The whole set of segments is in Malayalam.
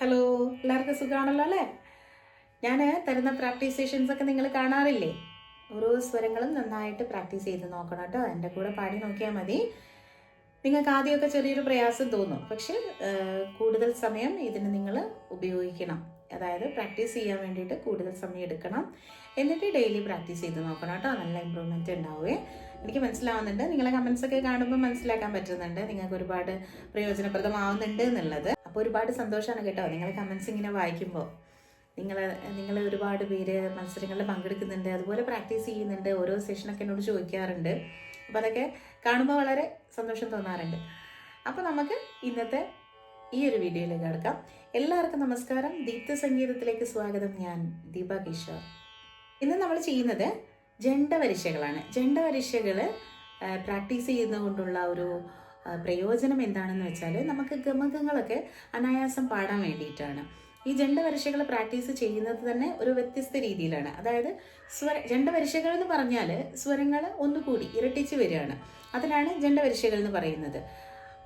ഹലോ, എല്ലാവർക്കും സുഖമാണല്ലോ അല്ലേ? ഞാൻ തരുന്ന പ്രാക്ടീസ് സെഷൻസ് ഒക്കെ നിങ്ങൾ കാണാറില്ലേ? ഓരോ സ്വരങ്ങളും നന്നായിട്ട് പ്രാക്ടീസ് ചെയ്ത് നോക്കണം കേട്ടോ. എൻ്റെ കൂടെ പാടി നോക്കിയാൽ മതി. നിങ്ങൾക്ക് ആദ്യമൊക്കെ ചെറിയൊരു പ്രയാസം തോന്നും, പക്ഷെ കൂടുതൽ സമയം ഇതിന് നിങ്ങൾ ഉപയോഗിക്കണം. അതായത് പ്രാക്ടീസ് ചെയ്യാൻ വേണ്ടിയിട്ട് കൂടുതൽ സമയം എടുക്കണം. എന്നിട്ട് ഡെയിലി പ്രാക്ടീസ് ചെയ്ത് നോക്കണം കേട്ടോ. നല്ല ഇമ്പ്രൂവ്മെൻറ്റ് ഉണ്ടാവുകയെ. എനിക്ക് മനസ്സിലാവുന്നുണ്ട്, നിങ്ങളെ കമൻസ് ഒക്കെ കാണുമ്പോൾ മനസ്സിലാക്കാൻ പറ്റുന്നുണ്ട് നിങ്ങൾക്ക് ഒരുപാട് പ്രയോജനപ്രദമാവുന്നുണ്ട് എന്നുള്ളത്. അപ്പോൾ ഒരുപാട് സന്തോഷമാണ് കേട്ടോ നിങ്ങളെ കമൻസ് ഇങ്ങനെ വായിക്കുമ്പോൾ. നിങ്ങൾ ഒരുപാട് പേര് മത്സരങ്ങളിൽ പങ്കെടുക്കുന്നുണ്ട്, അതുപോലെ പ്രാക്ടീസ് ചെയ്യുന്നുണ്ട്, ഓരോ സെഷനൊക്കെ എന്നോട് ചോദിക്കാറുണ്ട്. അപ്പോൾ അതൊക്കെ കാണുമ്പോൾ വളരെ സന്തോഷം തോന്നാറുണ്ട്. അപ്പോൾ നമുക്ക് ഇന്നത്തെ ഈ ഒരു വീഡിയോയിലേക്ക് കിടക്കാം. എല്ലാവർക്കും നമസ്കാരം. ദീപ്ത സംഗീതത്തിലേക്ക് സ്വാഗതം. ഞാൻ ദീപ കിഷോർ. ഇന്ന് നമ്മൾ ചെയ്യുന്നത് ജണ്ടവരിശകളാണ്. ജണ്ടവരിശകൾ പ്രാക്ടീസ് ചെയ്യുന്നതുകൊണ്ടുള്ള ഒരു പ്രയോജനം എന്താണെന്ന് വെച്ചാൽ, നമുക്ക് ഗമകങ്ങളൊക്കെ അനായാസം പാടാൻ വേണ്ടിയിട്ടാണ്. ഈ ജണ്ടവരിശകൾ പ്രാക്ടീസ് ചെയ്യുന്നത് തന്നെ ഒരു വ്യത്യസ്ത രീതിയിലാണ്. അതായത് ജണ്ടവരിശകൾ എന്ന് പറഞ്ഞാൽ സ്വരങ്ങൾ ഒന്നുകൂടി ഇരട്ടിച്ച് വരികയാണ്. അതിനാണ് ജണ്ടവരിശകൾ എന്ന് പറയുന്നത്.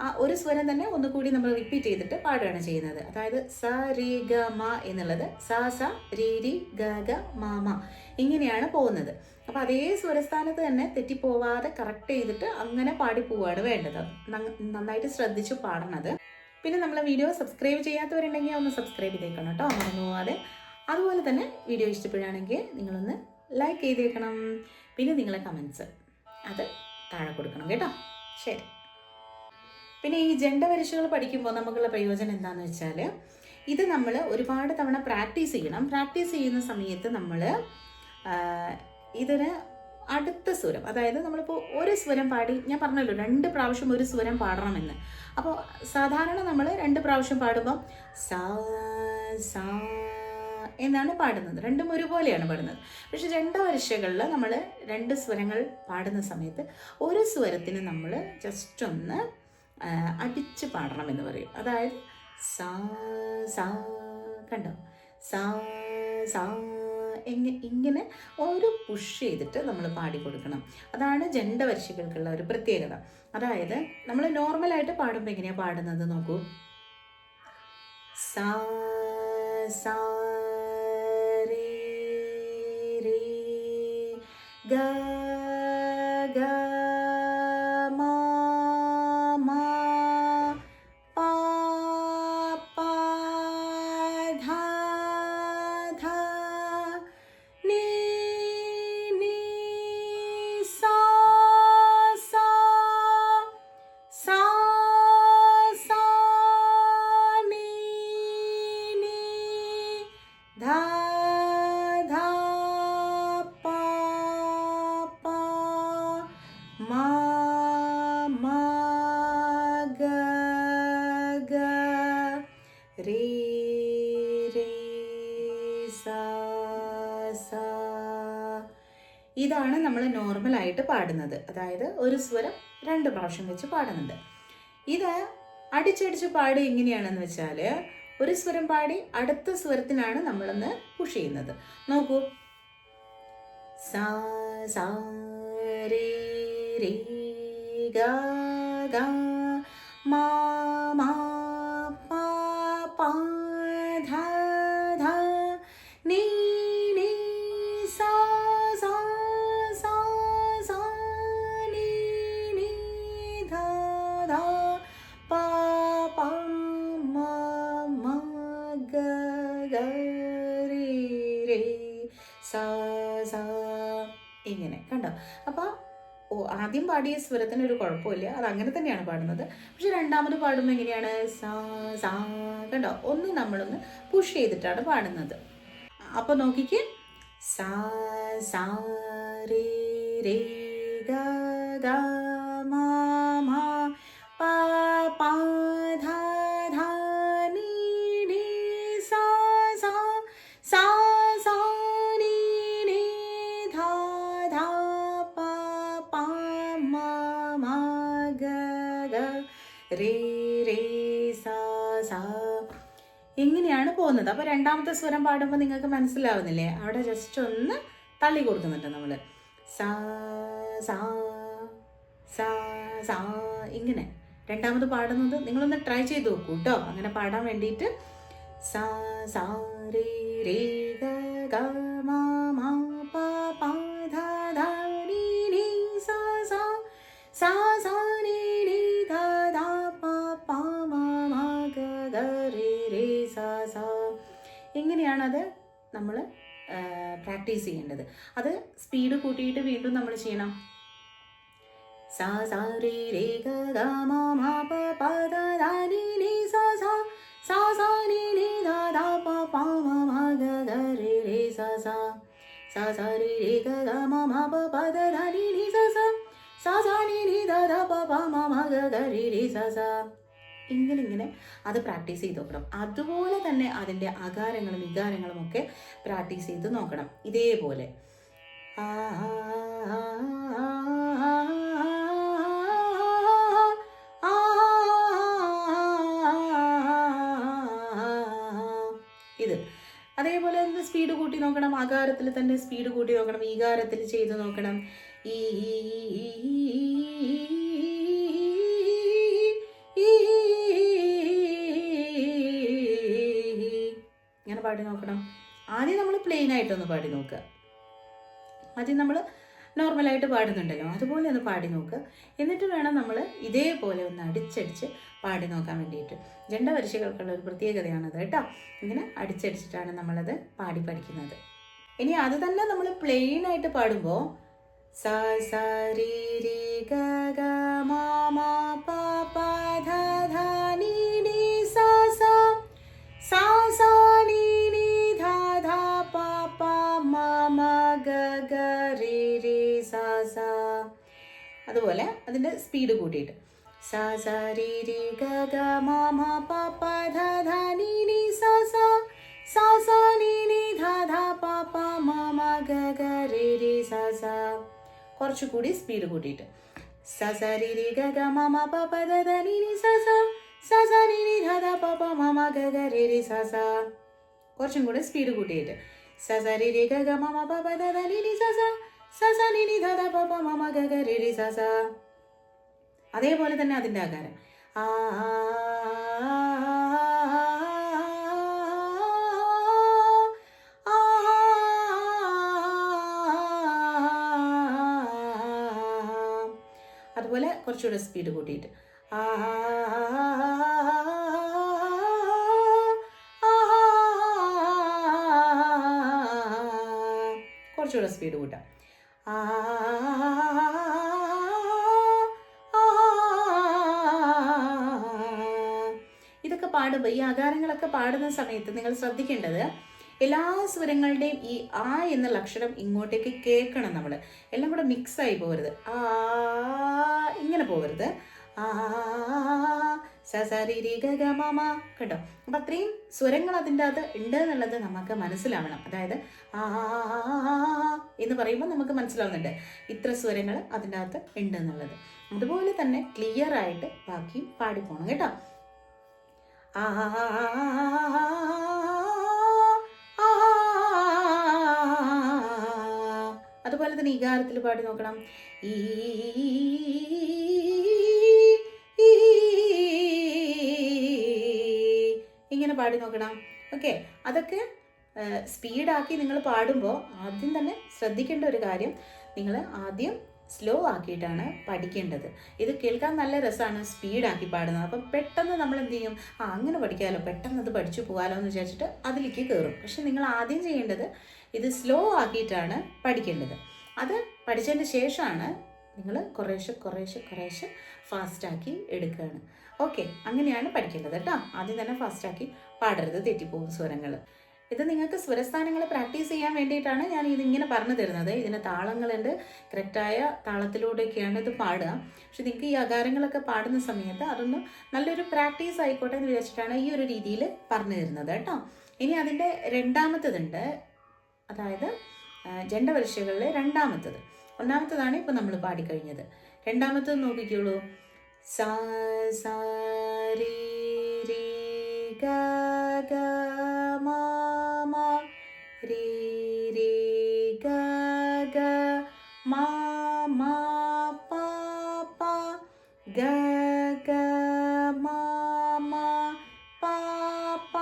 ആ ഒരു സ്വരം തന്നെ ഒന്നുകൂടി നമ്മൾ റിപ്പീറ്റ് ചെയ്തിട്ട് പാടുകയാണ് ചെയ്യുന്നത്. അതായത് സ രി ഗ മ എന്നുള്ളത് സ സ രി രി ഗ ഗ മ മ ഇങ്ങനെയാണ് പോകുന്നത്. അപ്പോൾ അതേ സ്വരസ്ഥാനത്ത് തന്നെ തെറ്റിപ്പോവാതെ കറക്റ്റ് ചെയ്തിട്ട് അങ്ങനെ പാടി പോവുകയാണ് വേണ്ടത്. നന്നായിട്ട് ശ്രദ്ധിച്ചു പാടണത്. പിന്നെ നമ്മളെ വീഡിയോ സബ്സ്ക്രൈബ് ചെയ്യാത്തവരുണ്ടെങ്കിൽ ഒന്ന് സബ്സ്ക്രൈബ് ചെയ്തേക്കണം കേട്ടോ, മറന്നു പോവാതെ. അതുപോലെ തന്നെ വീഡിയോ ഇഷ്ടപ്പെടുകയാണെങ്കിൽ നിങ്ങളൊന്ന് ലൈക്ക് ചെയ്തേക്കണം. പിന്നെ നിങ്ങളെ കമൻസ് അത് താഴെ കൊടുക്കണം കേട്ടോ. ശരി. പിന്നെ ഈ ജണ്ടവരിശകൾ പഠിക്കുമ്പോൾ നമുക്കുള്ള പ്രയോജനം എന്താണെന്ന് വെച്ചാൽ, ഇത് നമ്മൾ ഒരുപാട് തവണ പ്രാക്ടീസ് ചെയ്യണം. പ്രാക്ടീസ് ചെയ്യുന്ന സമയത്ത് നമ്മൾ ഇതിന് അടുത്ത സ്വരം, അതായത് നമ്മളിപ്പോൾ ഒരു സ്വരം പാടി, ഞാൻ പറഞ്ഞല്ലോ 2 പ്രാവശ്യം ഒരു സ്വരം പാടണമെന്ന്. അപ്പോൾ സാധാരണ നമ്മൾ 2 പ്രാവശ്യം പാടുമ്പം സാ സാ എന്നാണ് പാടുന്നത്. രണ്ടും ഒരുപോലെയാണ് പാടുന്നത്. പക്ഷെ ജണ്ടവരിശകളിൽ നമ്മൾ 2 സ്വരങ്ങൾ പാടുന്ന സമയത്ത് ഒരു സ്വരത്തിന് നമ്മൾ ജസ്റ്റ് ഒന്ന് അടിച്ച് പാടണമെന്ന് പറയും. അതായത് സാ സാ, കണ്ടോ, സാ സാ ഇങ്ങനെ ഒരു പുഷ് ചെയ്തിട്ട് നമ്മൾ പാടിക്കൊടുക്കണം. അതാണ് ജണ്ടവരിശകൾക്കുള്ള ഒരു പ്രത്യേകത. അതായത് നമ്മൾ നോർമലായിട്ട് പാടുമ്പോൾ എങ്ങനെയാണ് പാടുന്നത് നോക്കൂ. സാ സാ രേ രേ ഗ ഗ രേ രേ സാ സാ. ഇതാണ് നമ്മൾ നോർമലായിട്ട് പാടുന്നത്. അതായത് ഒരു സ്വരം 2 പ്രാവശ്യം വെച്ച് പാടുന്നുണ്ട്. ഇത് അടിച്ചടിച്ച് പാടി എങ്ങനെയാണെന്ന് വെച്ചാൽ, ഒരു സ്വരം പാടി അടുത്ത സ്വരത്തിനാണ് നമ്മളൊന്ന് പുഷ് ചെയ്യുന്നത്. നോക്കൂ, സാ സാ രേ രേ ഗ ഗ മാ മാ ധ ധ നീ നീ സാ സാ സാ സാ നീ നീ ധ ധ പ പ മ മ ഗ ഗ രേ രേ സാ സാ ഇങ്ങനെ, കണ്ടോ. അപ്പോൾ ആദ്യം പാടിയ സ്വരത്തിന് ഒരു കുഴപ്പമില്ല, അത് അങ്ങനെ തന്നെയാണ് പാടുന്നത്. പക്ഷെ രണ്ടാമത് പാടുമ്പോൾ എങ്ങനെയാണ്, സാ സാ, കണ്ടോ, ഒന്ന് നമ്മളൊന്ന് പുഷ് ചെയ്തിട്ടാണ് പാടുന്നത്. അപ്പോൾ നോക്കിക്ക്, സാ സാ രേ രേ ഗ ഗ മ മ പ പ ധ ധ നീ നീ സാ സാ സാ സാ നീ നീ ധ ധ പ പ മ മ ഗ ഗ രേ രേ സാ സാ ഇങ്ങനെയാണ് പോകുന്നത്. അപ്പോൾ രണ്ടാമത്തെ സ്വരം പാടുമ്പോൾ നിങ്ങൾക്ക് മനസ്സിലാവുന്നില്ലേ? അവിടെ ജസ്റ്റ് ഒന്ന് തള്ളി കൊടുക്കുന്നുണ്ട് നമ്മൾ. സാ സാ സാ സാ ഇങ്ങനെ രണ്ടാമത് പാടുന്നത് നിങ്ങളൊന്ന് ട്രൈ ചെയ്ത് നോക്കൂ കേട്ടോ. അങ്ങനെ പാടാൻ വേണ്ടിയിട്ട് സാ സാ രേ രേ ഗ ഗ മ മ പ പ ധ ധ നീ നീ സാ സാ സാ സാ നീ നീ ധ ധ പ പ മ മ ഗ ഗ രേ രേ സാ സാ. എങ്ങനെയാണത് നമ്മൾ പ്രാക്ടീസ് ചെയ്യേണ്ടത്? അത് സ്പീഡ് കൂട്ടിയിട്ട് വീണ്ടും നമ്മൾ ചെയ്യണം. സാ സാ രേ രേ ഗ ഗ മ മ പ പ ധ ധ നീ നീ സാ സാ സാ സാ നീ നീ ധ ധ പ പ മ മ ഗ ഗ രേ രേ സാ സാ സാ സാ രേ രേ ഗ ഗ മ മ പ പ ധ ധ നീ നീ സാ സാ സാ സാ നീ നീ ധ ധ പ പ മ മ ഗ ഗ രേ രേ സാ സാ. ഇങ്ങനെ അത് പ്രാക്ടീസ് ചെയ്ത് നോക്കണം. അതുപോലെ തന്നെ അതിൻ്റെ അകാരങ്ങളും വികാരങ്ങളും ഒക്കെ പ്രാക്ടീസ് ചെയ്ത് നോക്കണം. ഇതേപോലെ ആ ഇത് അതേപോലെ സ്പീഡ് കൂട്ടി നോക്കണം. അകാരത്തിൽ തന്നെ സ്പീഡ് കൂട്ടി നോക്കണം. ഈകാരത്തിൽ ചെയ്ത് നോക്കണം. ഈ ഇങ്ങനെ പാടി നോക്കണം. ആദ്യം നമ്മൾ പ്ലെയിൻ ആയിട്ടൊന്ന് പാടി നോക്കുക. ആദ്യം നമ്മൾ നോർമലായിട്ട് പാടുന്നുണ്ടല്ലോ, അതുപോലെ ഒന്ന് പാടി നോക്കുക. എന്നിട്ട് വേണം നമ്മൾ ഇതേപോലെ ഒന്ന് അടിച്ചടിച്ച് പാടി നോക്കാൻ വേണ്ടിയിട്ട്. ജണ്ടവരിശകൾക്കുള്ള ഒരു പ്രത്യേകതയാണത് കേട്ടോ. ഇങ്ങനെ അടിച്ചടിച്ചിട്ടാണ് നമ്മളത് പാടി പഠിക്കുന്നത്. ഇനി അത് തന്നെ നമ്മൾ പ്ലെയിൻ ആയിട്ട് പാടുമ്പോൾ സാ സാ രേ രേ ഗ ഗ മ മ പ പ ധ ധ നീ നീ സാ സാ സാ സാ നീ നീ ധ ധ പ പ മ മ ഗ ഗ രേ രേ സാ സാ. അതുപോലെ അതിൻ്റെ സ്പീഡ് കൂട്ടിയിട്ട് സാ സാ രേ രേ ഗ ഗ മ മ പ പ ധ ധ നീ നീ സാ സാ സാ സാ നീ നീ ധ ധ പ പ മ മ ഗ ഗ രേ രേ സാ സാ. കുറച്ചുകൂടി സ്പീഡ് കൂട്ടിയിട്ട് സാ സാ രേ രേ ഗ ഗ മ മ പ പ ധ ധ നീ നീ സാ സാ സാ സാ നീ നീ ധ ധ പ പ മ മ ഗ ഗ രേ രേ സാ സാ. കുറച്ചും കൂടി സ്പീഡ് കൂട്ടിയിട്ട് സാ സാ രേ രേ ഗ ഗ മ മ പ പ ധ ധ നീ നീ സാ സാ സാ സാ നീ നീ ധ ധ പ പ മ മ ഗ ഗ രേ രേ സാ സാ. അതേപോലെ തന്നെ അതിൻ്റെ ആകാരം ആ അതുപോലെ കുറച്ചുകൂടെ സ്പീഡ് കൂട്ടിയിട്ട് ആ കുറച്ചുകൂടെ സ്പീഡ് കൂട്ടാം. ഇതൊക്കെ പാടുമ്പോൾ ഈ ആകാരങ്ങളൊക്കെ പാടുന്ന സമയത്ത് നിങ്ങൾ ശ്രദ്ധിക്കേണ്ടത് എല്ലാ സ്വരങ്ങളുടെയും ഈ ആ എന്നുള്ള അക്ഷരം ഇങ്ങോട്ടേക്ക് കേൾക്കണം. നമ്മൾ എല്ലാം കൂടെ മിക്സായി പോകരുത്. ആ ഇങ്ങനെ പോകരുത്. ആ സരി രി ഗ ഗ മ മ കേട്ടോ. അപ്പം അത്രയും സ്വരങ്ങൾ അതിൻ്റെ അകത്ത് ഉണ്ട് എന്നുള്ളത് നമുക്ക് മനസ്സിലാവണം. അതായത് ആ എന്ന് പറയുമ്പോൾ നമുക്ക് മനസ്സിലാവുന്നുണ്ട് ഇത്ര സ്വരങ്ങൾ അതിൻ്റെ അകത്ത് ഉണ്ട് എന്നുള്ളത്. അതുപോലെ തന്നെ ക്ലിയർ ആയിട്ട് ബാക്കിയും പാടിപ്പോണം കേട്ടോ. ആ അതുപോലെ തന്നെ ഈകാരത്തിൽ പാടി നോക്കണം. ഈ ഇങ്ങനെ പാടി നോക്കണം. ഓക്കെ, അതൊക്കെ സ്പീഡാക്കി നിങ്ങൾ പാടുമ്പോൾ ആദ്യം തന്നെ ശ്രദ്ധിക്കേണ്ട ഒരു കാര്യം, നിങ്ങൾ ആദ്യം സ്ലോ ആക്കിയിട്ടാണ് പഠിക്കേണ്ടത്. ഇത് കേൾക്കാൻ നല്ല രസമാണ് സ്പീഡാക്കി പാടുന്നത്. അപ്പം പെട്ടെന്ന് നമ്മൾ എന്ത് ചെയ്യും, അങ്ങനെ പഠിക്കാമല്ലോ, പെട്ടെന്ന് അത് പഠിച്ചു പോകാമല്ലോ എന്ന് വിചാരിച്ചിട്ട് അതിലേക്ക് കയറും. പക്ഷെ നിങ്ങൾ ആദ്യം ചെയ്യേണ്ടത് ഇത് സ്ലോ ആക്കിയിട്ടാണ് പഠിക്കേണ്ടത്. അത് പഠിച്ചതിന് ശേഷമാണ് നിങ്ങൾ കുറേശ്ശെ ഫാസ്റ്റാക്കി എടുക്കുകയാണ്. ഓക്കെ, അങ്ങനെയാണ് പഠിക്കേണ്ടത് കേട്ടോ. ആദ്യം തന്നെ ഫാസ്റ്റാക്കി പാടരുത്, തെറ്റിപ്പോകും സ്വരങ്ങൾ. ഇത് നിങ്ങൾക്ക് സ്വരസ്ഥാനങ്ങൾ പ്രാക്ടീസ് ചെയ്യാൻ വേണ്ടിയിട്ടാണ് ഞാൻ ഇതിങ്ങനെ പറഞ്ഞു തരുന്നത്. ഇതിന് താളങ്ങളുണ്ട്, കറക്റ്റായ താളത്തിലൂടെയൊക്കെയാണ് ഇത് പാടുക. പക്ഷെ നിങ്ങൾക്ക് ഈ അകാരങ്ങളൊക്കെ പാടുന്ന സമയത്ത് അതൊന്ന് നല്ലൊരു പ്രാക്ടീസ് ആയിക്കോട്ടെ എന്ന് വിചാരിച്ചിട്ടാണ് ഈ ഒരു രീതിയിൽ പറഞ്ഞു തരുന്നത് കേട്ടോ. ഇനി അതിൻ്റെ രണ്ടാമത്തതുണ്ട്, അതായത് ജണ്ടവരിശകളിലെ രണ്ടാമത്തത്. ഒന്നാമത്തതാണ് ഇപ്പം നമ്മൾ പാടിക്കഴിഞ്ഞത്. രണ്ടാമത്തത് നോക്കിക്കോളൂ. സാ സാ രീ രീ ഗ ഗ മ മ രീ രീ ഗ ഗ മ മ പ പ ഗ ഗ മ മ പ പ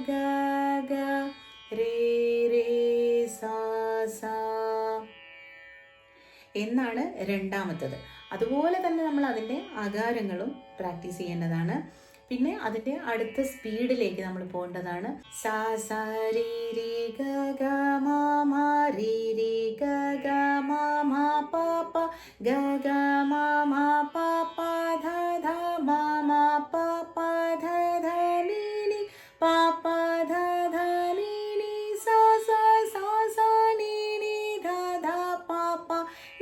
ഗ ഗ രേ രേ സാ സാ എന്നാണ് രണ്ടാമത്തത്. അതുപോലെ തന്നെ നമ്മൾ അതിൻ്റെ അകാരങ്ങളും പ്രാക്ടീസ് ചെയ്യേണ്ടതാണ്. പിന്നെ അതിൻ്റെ അടുത്ത സ്പീഡിലേക്ക് നമ്മൾ പോകേണ്ടതാണ്. സാ സാ രീ രീ ഗ ഗ മ മ രീ രീ ഗ ഗ മ മ പ പ ഗ ഗ മ മ പ പ ധ ധ മ മ പ പ ധ ധ നീ നീ പ പ ധ ധ നീ നീ സാ സാ സാ സാ നീ നീ ധ ധ പ പ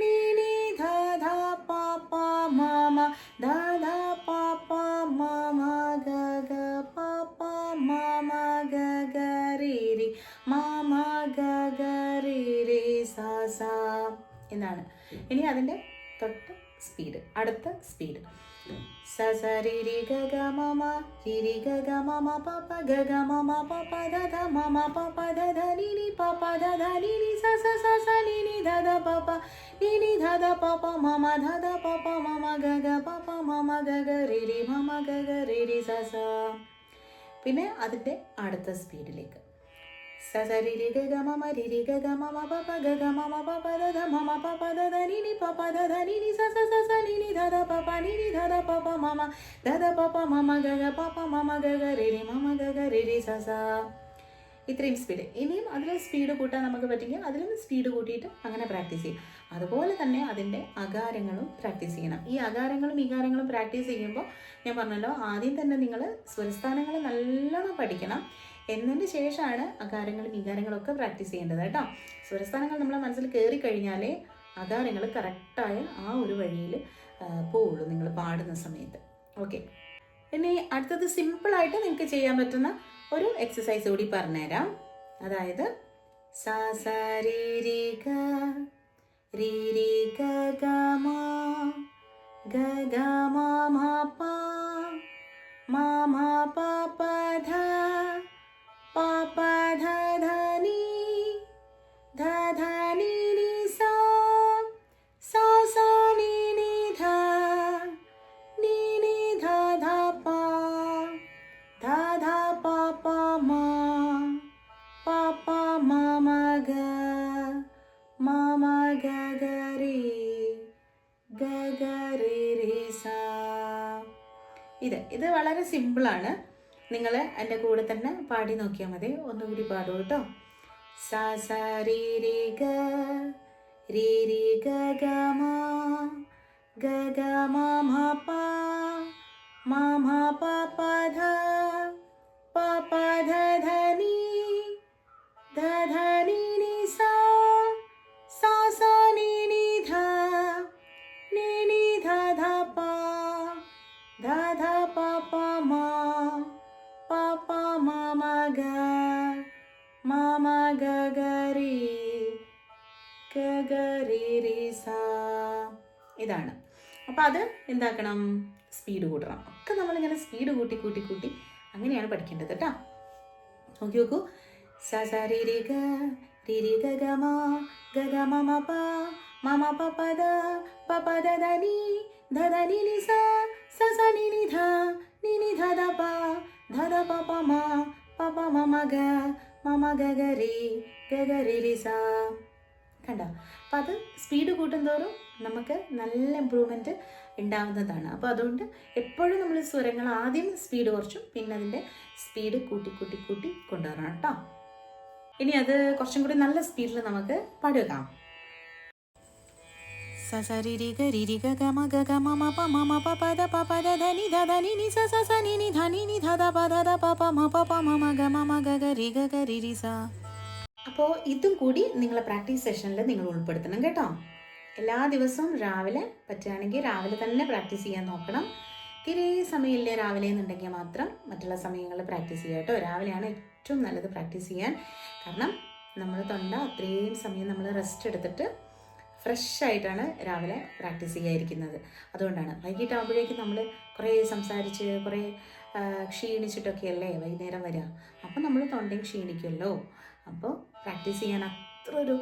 നീ നീ ധ ധ പ പ മ മ ധ ധ പ പ മ മ ഗ ഗ പ പ മ മ ഗ ഗ രീ രീ മ മ ഗ ഗ രീ രീ സാ സാ എന്നാണ്. ഇനി അതിൻ്റെ തൊട്ട് സ്പീഡ്, അടുത്ത സ്പീഡ് സ സ രി രി ഗ ഗ മ മ രി രി ഗ ഗ മ മ പ പ ഗ ഗ മ മ പ പ ധ ധ മ മ പ പ ധ ധ നി നി പ പ ധ ധ നി നി സ സ സ സ നി നി ധ ധ പ പ നി നി ധ ധ പ പ മ മ ധ ധ പ പ മ മ ഗ ഗ പ പ മ മ ഗ ഗ രി രി മ മ ഗ ഗ രി രി സ സ. പിന്നെ അതിൻ്റെ അടുത്ത സ്പീഡിലേക്ക് സ സ രി രി ഗ ഗ മ മ രി രി ഗ ഗ മ മ പ പ ഗ ഗ മ മ പ പ ധ ധ മ മ പ പ ധ ധ നി നി പ പ ധ ധ നി നി സ സ സ സ നി നി ധ ധ പ പ നി നി ധ ധ പ പ മ മ ധ ധ പ പ മ മ ഗ ഗ പ പ മ മ ഗ ഗ രി രി മ മ ഗ ഗ രി രി സ സ. ഇത്രയും സ്പീഡ്. ഇനിയും അതിൽ സ്പീഡ് കൂട്ടാൻ നമുക്ക് പറ്റുമെങ്കിൽ അതിലും സ്പീഡ് കൂട്ടിയിട്ട് അങ്ങനെ പ്രാക്ടീസ് ചെയ്യും. അതുപോലെ തന്നെ അതിൻ്റെ അകാരങ്ങളും പ്രാക്ടീസ് ചെയ്യണം. ഈ അകാരങ്ങളും വികാരങ്ങളും പ്രാക്ടീസ് ചെയ്യുമ്പോൾ ഞാൻ പറഞ്ഞല്ലോ, ആദ്യം തന്നെ നിങ്ങൾ സ്വരസ്ഥാനങ്ങൾ നല്ലോണം പഠിക്കണം. എന്നതിന് ശേഷമാണ് അകാരങ്ങളും വികാരങ്ങളും ഒക്കെ പ്രാക്ടീസ് ചെയ്യേണ്ടത് കേട്ടോ. സ്വരസ്ഥാനങ്ങൾ നമ്മളെ മനസ്സിൽ കയറി കഴിഞ്ഞാലേ അകാരങ്ങൾ കറക്റ്റായ ആ ഒരു വഴിയിൽ പോവുള്ളൂ നിങ്ങൾ പാടുന്ന സമയത്ത്. ഓക്കെ, ഇനി അടുത്തത് സിമ്പിളായിട്ട് നിങ്ങൾക്ക് ചെയ്യാൻ പറ്റുന്ന ഒരു എക്സസൈസ് കൂടി പറഞ്ഞുതരാം. അതായത് സ സ രി രി ഗ രി രി ഗ ഗ മ ഗ ഗ മ മ പ മ മ പ പ ധ പ പ ധ ധ നീ ധ ധ നീ നീ സ സ സ നീ നീ ധ നീ നീ ധ ധ പ ധ ധ പ പ മ പ പ മ മ ഗ മ മ ഗ ഗ രി ഗ ഗ രി രി സ. ഇത് വളരെ സിമ്പിളാണ്. നിങ്ങൾ എൻ്റെ കൂടെ തന്നെ പാടി നോക്കിയാൽ മതി. ഒന്നുകൂടി പാടൂ കേട്ടോ. സ സ രി രി ഗ ഗ മ ഗ ഗ മ മ പ മ മ പ പ ധ പ പ ധ ധ നീ ധ ധ നീ നീ സ സ സ നീ നീ ധ നീ നീ ധ ധ പ ധ ധ പ പ മ പ പ മ മ ഗ മ മ ഗ ഗ രി രി സ. ഇതാണ്. അപ്പോൾ അത് എന്താക്കണം, സ്പീഡ് കൂട്ടണം. ഒക്കെ നമ്മളിങ്ങനെ സ്പീഡ് കൂട്ടി കൂട്ടി കൂട്ടി അങ്ങനെയാണ് പഠിക്കേണ്ടത് കേട്ടോ. നോക്കി നോക്കൂ. സ സ രി രി ഗ ഗ മ മ പ മ പ പ ധ ധ നി ധ ധ നി നി സ സ സ നി നി ധ ധ ധ പ ധ ധ പ പ മ മ മ ഗ ഗ ഗ രി രി സ. കണ്ടോ? അപ്പം അത് സ്പീഡ് കൂട്ടുന്തോറും നമുക്ക് നല്ല ഇമ്പ്രൂവ്മെൻറ്റ് ഉണ്ടാവുന്നതാണ്. അപ്പോൾ അതുകൊണ്ട് എപ്പോഴും നമ്മൾ സ്വരങ്ങൾ ആദ്യം സ്പീഡ് കുറച്ചും പിന്നെ അതിൻ്റെ സ്പീഡ് കൂട്ടി കൂട്ടി കൂട്ടി കൊണ്ടുവരണം കേട്ടോ. ഇനി അത് കുറച്ചും കൂടി നല്ല സ്പീഡിൽ നമുക്ക് പാടുക. സ സ രി രി ഗ ഗ മ മ പ പ പ ധ ധ നി ധ ധ നി നി സ സ സ നി നി ധ നി നി ധ ധ പ ധ ധ പ പ മ ഗ ഗ രി രി സ. അപ്പോൾ ഇതും കൂടി നിങ്ങളെ പ്രാക്ടീസ് സെഷനിൽ നിങ്ങൾ ഉൾപ്പെടുത്തണം കേട്ടോ. എല്ലാ ദിവസവും രാവിലെ പറ്റുകയാണെങ്കിൽ രാവിലെ തന്നെ പ്രാക്ടീസ് ചെയ്യാൻ നോക്കണം. തീരെ സമയമില്ലേ രാവിലെ എന്നുണ്ടെങ്കിൽ മാത്രം മറ്റുള്ള സമയങ്ങളിൽ പ്രാക്ടീസ് ചെയ്യുക കേട്ടോ. രാവിലെയാണ് ഏറ്റവും നല്ലത് പ്രാക്ടീസ് ചെയ്യാൻ. കാരണം നമ്മൾ തൊണ്ട അത്രയും സമയം നമ്മൾ റെസ്റ്റ് എടുത്തിട്ട് ഫ്രഷ് ആയിട്ടാണ് രാവിലെ പ്രാക്ടീസ് ചെയ്യാതിരിക്കുന്നത്. അതുകൊണ്ടാണ് വൈകിട്ടാകുമ്പോഴേക്കും നമ്മൾ കുറേ സംസാരിച്ച് കുറേ ക്ഷീണിച്ചിട്ടൊക്കെയല്ലേ വൈകുന്നേരം വരിക. അപ്പോൾ നമ്മൾ തൊണ്ടയും ക്ഷീണിക്കുമല്ലോ. അപ്പോൾ പ്രാക്ടീസ് ചെയ്യാൻ അത്ര ഒരു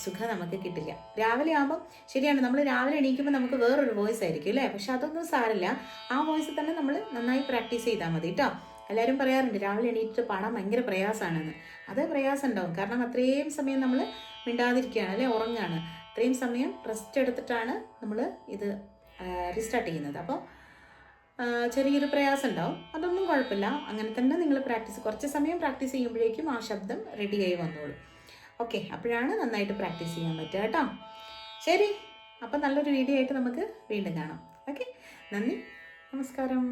സുഖം നമുക്ക് കിട്ടില്ല. രാവിലെ ആകുമ്പം ശരിയാണ്, നമ്മൾ രാവിലെ എണീക്കുമ്പോൾ നമുക്ക് വേറൊരു വോയിസ് ആയിരിക്കും അല്ലേ. പക്ഷെ അതൊന്നും സാരമില്ല, ആ വോയിസ് തന്നെ നമ്മൾ നന്നായി പ്രാക്ടീസ് ചെയ്താൽ മതി കേട്ടോ. എല്ലാവരും പറയാറുണ്ട് രാവിലെ എണീറ്റ് പാടാൻ ഭയങ്കര പ്രയാസമാണെന്ന്. അത് പ്രയാസം ഉണ്ടാവും, കാരണം അത്രയും സമയം നമ്മൾ മിണ്ടാതിരിക്കുകയാണ് അല്ലേ, ഉറങ്ങുകയാണ്. അത്രയും സമയം റെസ്റ്റ് എടുത്തിട്ടാണ് നമ്മൾ ഇത് റീസ്റ്റാർട്ട് ചെയ്യുന്നത്. അപ്പോൾ ചെറിയൊരു പ്രയാസം ഉണ്ടാവും, അതൊന്നും കുഴപ്പമില്ല. അങ്ങനെ തന്നെ നിങ്ങൾ കുറച്ച് സമയം പ്രാക്ടീസ് ചെയ്യുമ്പോഴേക്കും ആ ശബ്ദം റെഡിയായി വന്നോളൂ. ഓക്കെ, അപ്പോഴാണ് നന്നായിട്ട് പ്രാക്ടീസ് ചെയ്യാൻ പറ്റുക കേട്ടോ. ശരി, അപ്പം നല്ലൊരു വീഡിയോ ആയിട്ട് നമുക്ക് വീണ്ടും കാണാം. ഓക്കെ, നന്ദി, നമസ്കാരം.